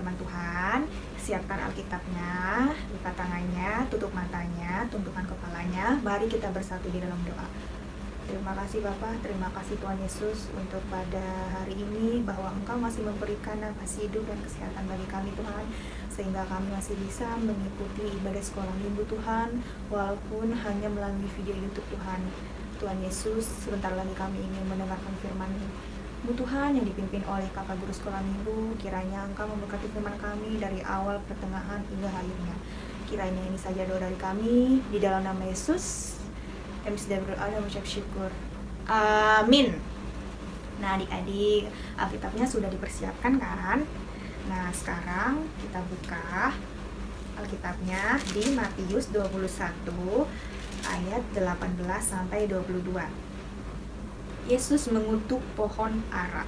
firman Tuhan. Siapkan Alkitabnya, lipat tangannya, tutup matanya, tundukkan kepalanya. Mari kita bersatu di dalam doa. Terima kasih Bapak, terima kasih Tuhan Yesus untuk pada hari ini bahwa Engkau masih memberikan nafas hidup dan kesehatan bagi kami Tuhan, sehingga kami masih bisa mengikuti ibadah sekolah minggu Tuhan, walaupun hanya melalui video YouTube Tuhan. Tuhan Yesus, sebentar lagi kami ingin mendengarkan firman-Mu Tuhan yang dipimpin oleh Kakak Guru Sekolah Minggu. Kiranya Engkau memberkati firman kami dari awal, pertengahan, hingga akhirnya. Kiranya ini saja doa dari kami, di dalam nama Yesus. Kami sudah berdoa dan mengucap syukur. Amin. Nah adik-adik, Alkitabnya sudah dipersiapkan kan? Nah sekarang kita buka Alkitabnya di Matius 21 ayat 18 sampai 22. Yesus mengutuk pohon ara.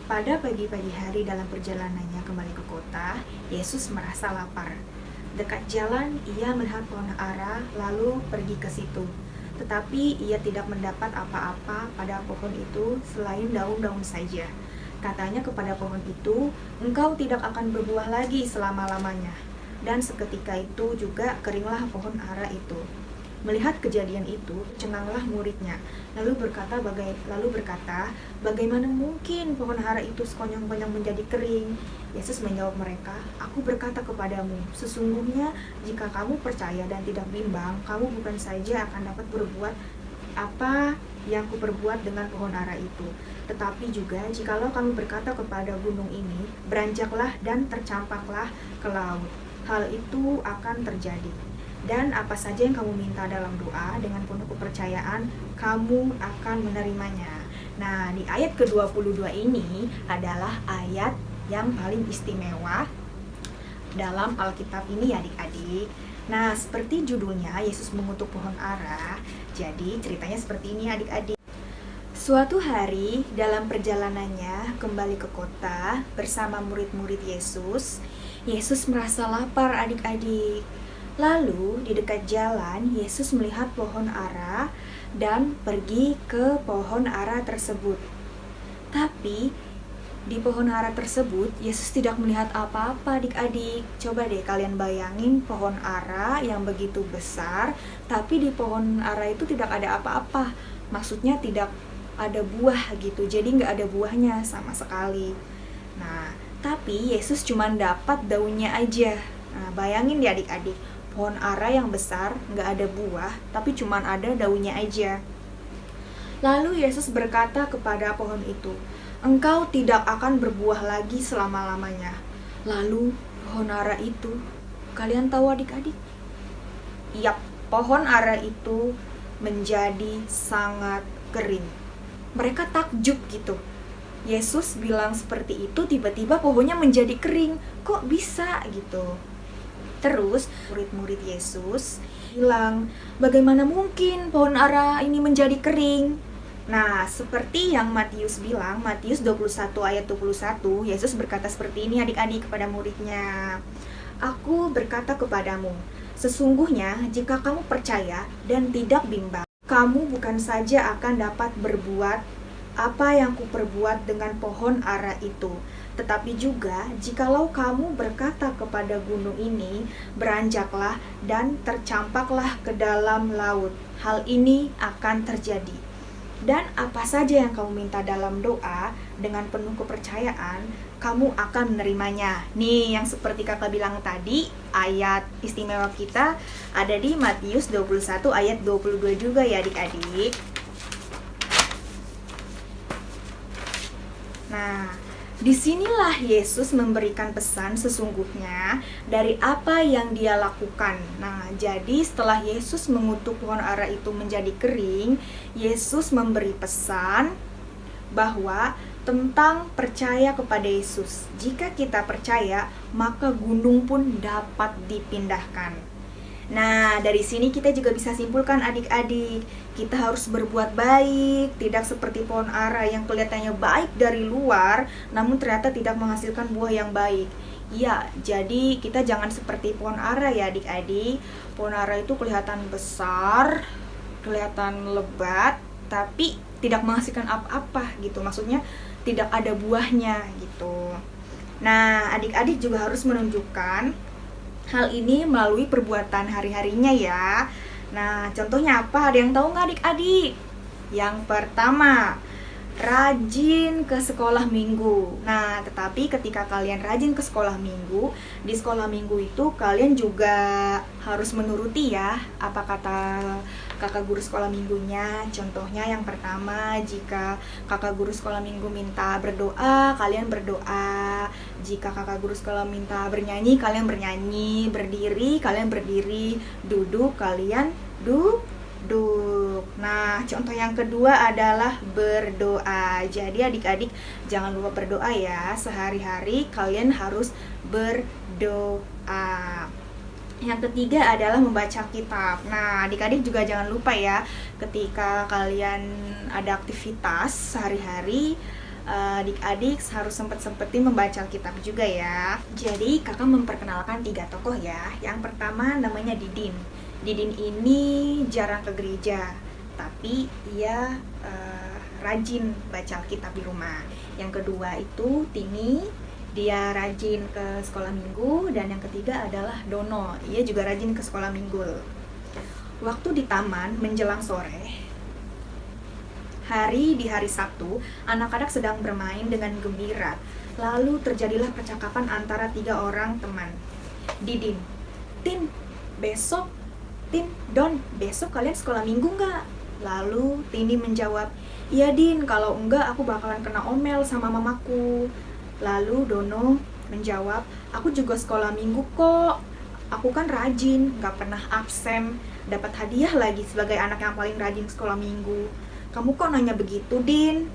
Pada pagi-pagi hari dalam perjalanannya kembali ke kota, Yesus merasa lapar. Dekat jalan ia melihat pohon ara lalu pergi ke situ. Tetapi ia tidak mendapat apa-apa pada pohon itu selain daun-daun saja. Katanya kepada pohon itu, engkau tidak akan berbuah lagi selama-lamanya. Dan seketika itu juga keringlah pohon ara itu. Melihat kejadian itu, cenganglah muridnya, lalu berkata, bagaimana mungkin pohon ara itu sekonyong-konyong menjadi kering? Yesus menjawab mereka, aku berkata kepadamu, sesungguhnya jika kamu percaya dan tidak bimbang, kamu bukan saja akan dapat berbuat apa yang kuperbuat dengan pohon ara itu, tetapi juga jikalau kamu berkata kepada gunung ini, beranjaklah dan tercampaklah ke laut, hal itu akan terjadi. Dan apa saja yang kamu minta dalam doa dengan penuh kepercayaan, kamu akan menerimanya. Nah, di ayat ke-22 ini adalah ayat yang paling istimewa dalam Alkitab ini adik-adik. Nah, seperti judulnya, Yesus mengutuk pohon ara. Jadi, ceritanya seperti ini adik-adik. Suatu hari dalam perjalanannya kembali ke kota bersama murid-murid Yesus, Yesus merasa lapar adik-adik. Lalu di dekat jalan Yesus melihat pohon ara dan pergi ke pohon ara tersebut. Tapi di pohon ara tersebut Yesus tidak melihat apa-apa adik-adik. Coba deh kalian bayangin pohon ara yang begitu besar, tapi di pohon ara itu tidak ada apa-apa. Maksudnya tidak ada buah gitu, jadi nggak ada buahnya sama sekali. Nah, tapi Yesus cuma dapat daunnya aja. Nah, bayangin deh adik-adik, pohon ara yang besar, nggak ada buah, tapi cuma ada daunnya aja. Lalu Yesus berkata kepada pohon itu, engkau tidak akan berbuah lagi selama-lamanya. Lalu pohon ara itu, kalian tahu adik-adik? Yap, pohon ara itu menjadi sangat kering. Mereka takjub gitu. Yesus bilang seperti itu, tiba-tiba pohonnya menjadi kering. Kok bisa gitu? Terus murid-murid Yesus bilang, bagaimana mungkin pohon ara ini menjadi kering? Nah, seperti yang Matius bilang, Matius 21 ayat 21, Yesus berkata seperti ini adik-adik kepada muridnya. Aku berkata kepadamu, sesungguhnya jika kamu percaya dan tidak bimbang, kamu bukan saja akan dapat berbuat apa yang kuperbuat dengan pohon ara itu, tetapi juga jikalau kamu berkata kepada gunung ini, beranjaklah dan tercampaklah ke dalam laut, hal ini akan terjadi. Dan apa saja yang kamu minta dalam doa dengan penuh kepercayaan, kamu akan menerimanya. Nih yang seperti kakak bilang tadi, ayat istimewa kita ada di Matius 21 ayat 22 juga ya adik-adik. Nah, disinilah Yesus memberikan pesan sesungguhnya dari apa yang dia lakukan. Nah, jadi setelah Yesus mengutuk pohon ara itu menjadi kering, Yesus memberi pesan bahwa tentang percaya kepada Yesus. Jika kita percaya, maka gunung pun dapat dipindahkan. Nah, dari sini kita juga bisa simpulkan adik-adik, kita harus berbuat baik, tidak seperti pohon ara yang kelihatannya baik dari luar, namun ternyata tidak menghasilkan buah yang baik. Ya, jadi kita jangan seperti pohon ara ya adik-adik. Pohon ara itu kelihatan besar, kelihatan lebat, tapi tidak menghasilkan apa-apa gitu. Maksudnya tidak ada buahnya gitu. Nah, adik-adik juga harus menunjukkan hal ini melalui perbuatan hari-harinya ya. Nah, contohnya apa? Ada yang tahu nggak adik-adik? Yang pertama, rajin ke sekolah minggu. Nah, tetapi ketika kalian rajin ke sekolah minggu, di sekolah minggu itu kalian juga harus menuruti ya apa kata kakak guru sekolah minggunya. Contohnya yang pertama, jika kakak guru sekolah minggu minta berdoa, kalian berdoa. Jika kakak guru sekolah minta bernyanyi, kalian bernyanyi. Berdiri, kalian berdiri. Duduk, kalian duduk. Nah, contoh yang kedua adalah berdoa. Jadi adik-adik jangan lupa berdoa ya. Sehari-hari kalian harus berdoa. Yang ketiga adalah membaca kitab. Nah, adik-adik juga jangan lupa ya, ketika kalian ada aktivitas sehari-hari, adik-adik harus sempetin membaca kitab juga ya. Jadi kakak memperkenalkan 3 tokoh ya. Yang pertama namanya Didin. Didin ini jarang ke gereja, tapi dia rajin baca kitab di rumah. Yang kedua itu Tini, dia rajin ke sekolah minggu. Dan yang ketiga adalah Dono, ia juga rajin ke sekolah minggu. Waktu di taman menjelang sore, di hari Sabtu, anak-anak sedang bermain dengan gembira. Lalu terjadilah percakapan antara 3 orang teman. Didin, Tin, Don, besok kalian sekolah minggu nggak? Lalu Tini menjawab, iya Din, kalau enggak aku bakalan kena omel sama mamaku. Lalu Dono menjawab, aku juga sekolah minggu kok. Aku kan rajin, nggak pernah absen, dapat hadiah lagi sebagai anak yang paling rajin sekolah minggu. Kamu kok nanya begitu, Din?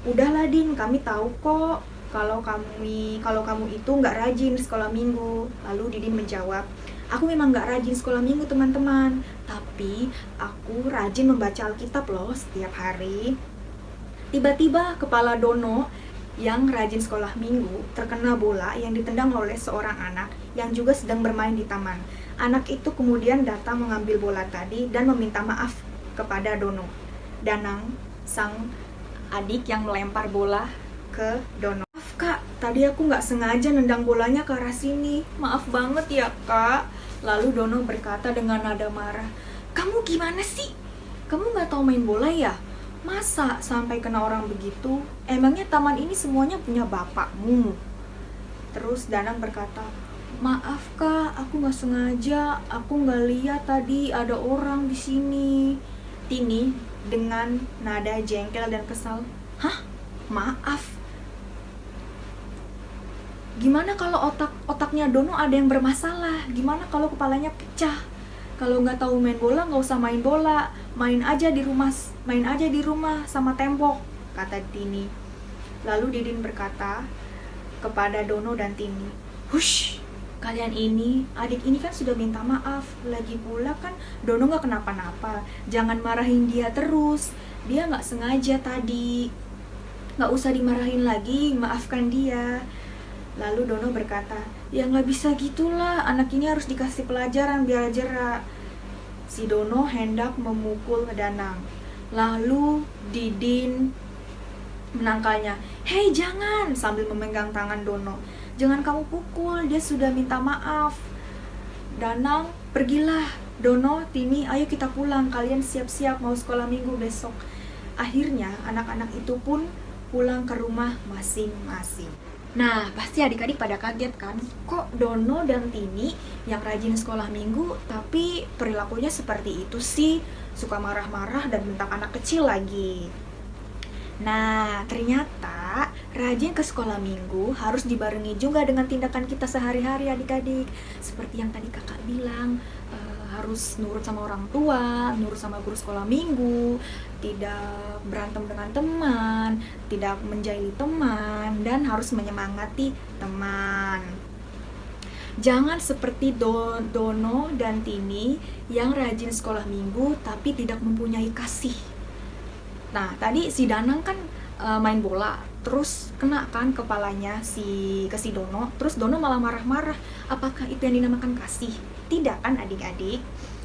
Udahlah Din, kami tahu kok kalau kamu itu nggak rajin sekolah minggu. Lalu Didin menjawab, aku memang nggak rajin sekolah minggu teman-teman, tapi aku rajin membaca Alkitab loh setiap hari. Tiba-tiba kepala Dono yang rajin sekolah minggu terkena bola yang ditendang oleh seorang anak yang juga sedang bermain di taman. Anak itu kemudian datang mengambil bola tadi dan meminta maaf kepada Dono. Danang, sang adik yang melempar bola ke Dono. Maaf kak, tadi aku nggak sengaja nendang bolanya ke arah sini. Maaf banget ya kak. Lalu Dono berkata dengan nada marah, kamu gimana sih? Kamu nggak tahu main bola ya? Masa sampai kena orang begitu? Emangnya taman ini semuanya punya bapakmu? Terus Danang berkata, maaf kak, aku nggak sengaja. Aku nggak lihat tadi ada orang di sini. Tini dengan nada jengkel dan kesal, hah? Maaf? Gimana kalau otaknya Dono ada yang bermasalah? Gimana kalau kepalanya pecah? Kalau nggak tahu main bola, nggak usah main bola. Main aja di rumah sama tembok, kata Tini. Lalu Didin berkata kepada Dono dan Tini, hush, kalian ini, adik ini kan sudah minta maaf. Lagi pula kan Dono nggak kenapa-napa. Jangan marahin dia terus. Dia nggak sengaja tadi. Nggak usah dimarahin lagi, maafkan dia. Lalu Dono berkata, ya nggak bisa gitulah, anak ini harus dikasih pelajaran biar jerak. Si Dono hendak memukul Danang. Lalu Didin menangkalnya, hei jangan, sambil memegang tangan Dono. Jangan kamu pukul, dia sudah minta maaf. Danang, pergilah. Dono, Tini, ayo kita pulang, kalian siap-siap mau sekolah minggu besok. Akhirnya anak-anak itu pun pulang ke rumah masing-masing. Nah, pasti adik-adik pada kaget kan? Kok Dono dan Tini yang rajin sekolah minggu, tapi perilakunya seperti itu sih? Suka marah-marah dan bentak anak kecil lagi. Nah, ternyata rajin ke sekolah minggu harus dibarengi juga dengan tindakan kita sehari-hari adik-adik. Seperti yang tadi kakak bilang, harus nurut sama orang tua, nurut sama guru sekolah minggu, tidak berantem dengan teman, tidak menjahili teman, dan harus menyemangati teman. Jangan seperti Dono dan Tini yang rajin sekolah minggu tapi tidak mempunyai kasih. Nah, tadi si Danang kan main bola, terus kena kan kepalanya ke si Dono, terus Dono malah marah-marah. Apakah itu yang dinamakan kasih? Tidak kan adik-adik?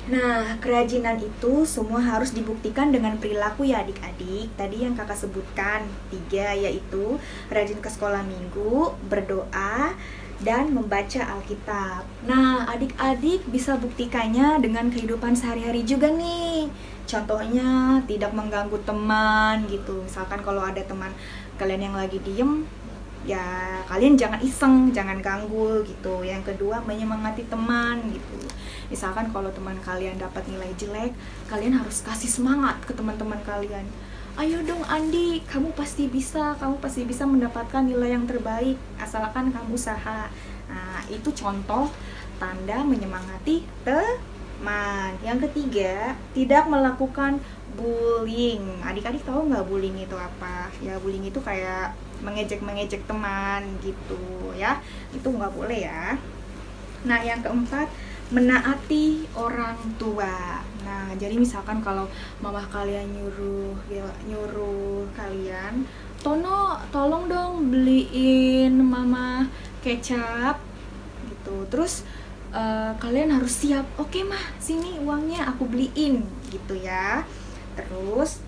Nah, kerajinan itu semua harus dibuktikan dengan perilaku ya adik-adik. Tadi yang kakak sebutkan 3, yaitu rajin ke sekolah minggu, berdoa, dan membaca Alkitab. Nah, adik-adik bisa buktikannya dengan kehidupan sehari-hari juga nih. Contohnya tidak mengganggu teman gitu. Misalkan kalau ada teman kalian yang lagi diem, ya kalian jangan iseng, jangan ganggu gitu. Yang kedua, menyemangati teman gitu. Misalkan kalau teman kalian dapat nilai jelek, kalian harus kasih semangat ke teman-teman kalian. Ayo dong Andi, kamu pasti bisa mendapatkan nilai yang terbaik asalkan kamu usaha. Nah, itu contoh tanda menyemangati teman. Yang ketiga, tidak melakukan bullying. Adik-adik tahu nggak bullying itu apa? Ya, bullying itu kayak mengejek-mengejek teman gitu ya. Itu nggak boleh ya. Nah, yang keempat, menaati orang tua. Nah, jadi misalkan kalau mama kalian nyuruh kalian, Tono, tolong dong beliin mama kecap gitu. Terus kalian harus siap. Oke mah, sini uangnya aku beliin gitu ya. Terus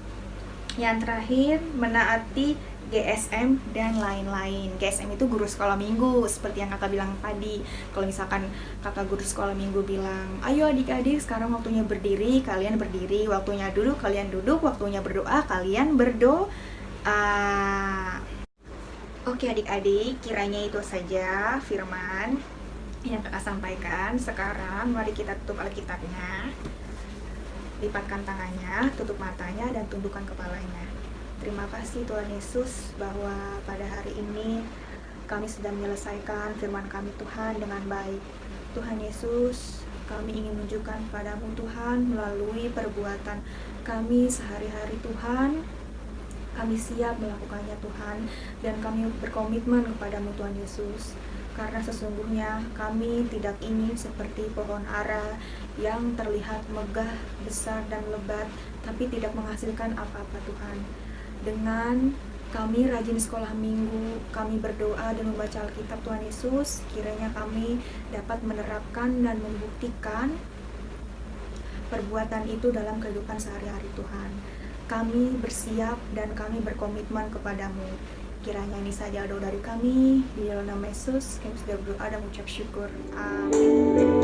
yang terakhir, menaati GSM dan lain-lain. GSM itu guru sekolah minggu, seperti yang kakak bilang tadi. Kalau misalkan kakak guru sekolah minggu bilang, ayo adik-adik sekarang waktunya berdiri, kalian berdiri. Waktunya duduk, kalian duduk. Waktunya berdoa, kalian berdoa. Oke adik-adik, kiranya itu saja firman yang kakak sampaikan. Sekarang mari kita tutup Alkitabnya, lipatkan tangannya, tutup matanya, dan tundukkan kepalanya. Terima kasih Tuhan Yesus bahwa pada hari ini kami sudah menyelesaikan firman kami Tuhan dengan baik. Tuhan Yesus, kami ingin menunjukkan padamu Tuhan melalui perbuatan kami sehari-hari Tuhan. Kami siap melakukannya Tuhan, dan kami berkomitmen kepadamu Tuhan Yesus. Karena sesungguhnya kami tidak ingin seperti pohon ara yang terlihat megah, besar, dan lebat, tapi tidak menghasilkan apa-apa Tuhan. Dengan kami rajin sekolah minggu, kami berdoa dan membaca Alkitab Tuhan Yesus, kiranya kami dapat menerapkan dan membuktikan perbuatan itu dalam kehidupan sehari-hari Tuhan. Kami bersiap dan kami berkomitmen kepadamu. Kiranya ini saja doa dari kami, di dalam nama Yesus kami sudah berdoa dan mengucap syukur. Amin.